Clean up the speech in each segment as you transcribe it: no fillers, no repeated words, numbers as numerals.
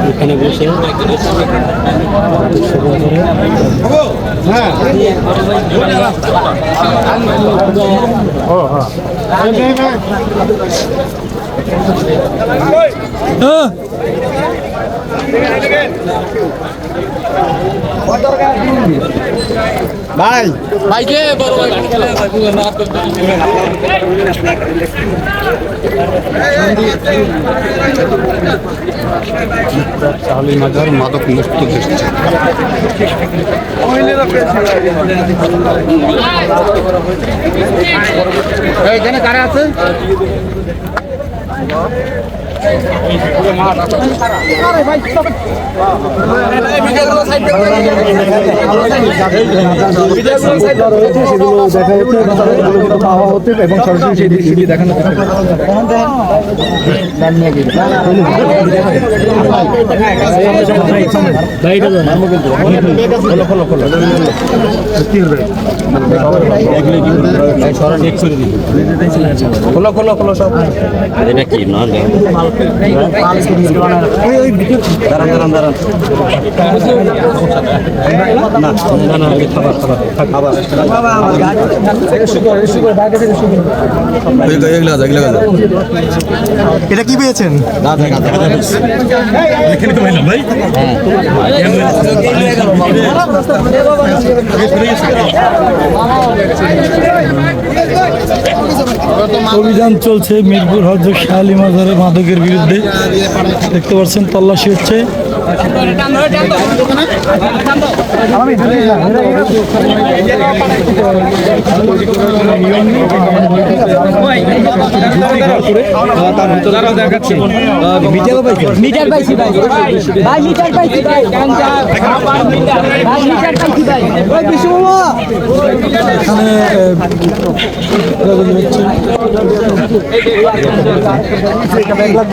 এখানে বসে ভাই ভাই কে বড় ভাই শাহালি মাজার মাদক মুক্ত দেশ। এখানে কারা আছে? এবং সরাসরি সেই দৃশ্যটি দেখানো খোলো খোলো খোলো সব এটা কি না দাঁড়ান দাঁড়ান এটা কি পেয়েছেন? অভিযান চলছে মিরপুর হযরত শাহালি মাজারে মাদকের বিরুদ্ধে। দেখতে পাচ্ছেন তল্লাশি হচ্ছে।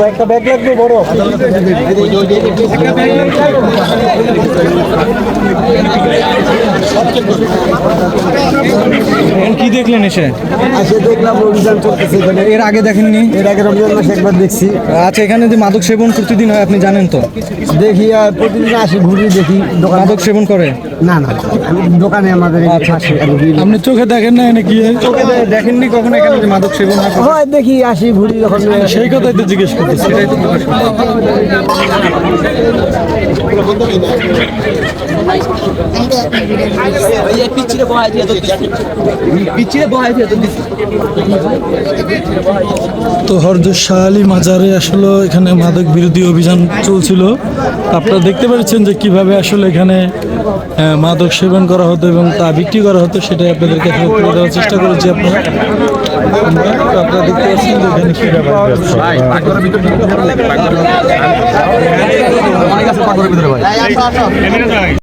একটা ব্যাগ লাগবে বড়। কি দেখলেন এসে? দেখলাম অভিযান চলতেছে এখানে। এর আগে দেখেননি? এর আগে রমজান মাসে একবার দেখছি। আচ্ছা, এখানে যে মাদক সেবন প্রতিদিন হয় আপনি জানেন তো? দেখি আর প্রতিদিন আসি, ঘুরি, দেখি। দোকান মাদক সেবন করে? না না, দোকানে আমাদের আপনি চোখে দেখেন না? এনে কি চোখে দেখেননি কখনো এখানে যে মাদক সেবন হয়? দেখি, আসি, ঘুরি যখন। সেই কথাই তো জিজ্ঞেস করতেছি। সেটাই তো তো হযরত শাহালি মাজারে আসলে এখানে মাদক বিরোধী অভিযান চলছিল। আপনারা দেখতে পাচ্ছেন যে কিভাবে আসলে এখানে মাদক সেবন করা হতো এবং তা বিক্রি করা হতো, সেটাই আপনাদেরকে তুলে দেওয়ার চেষ্টা করেছি। আপনারা দেখতে পাচ্ছেন যে এখানে কি ব্যাপার।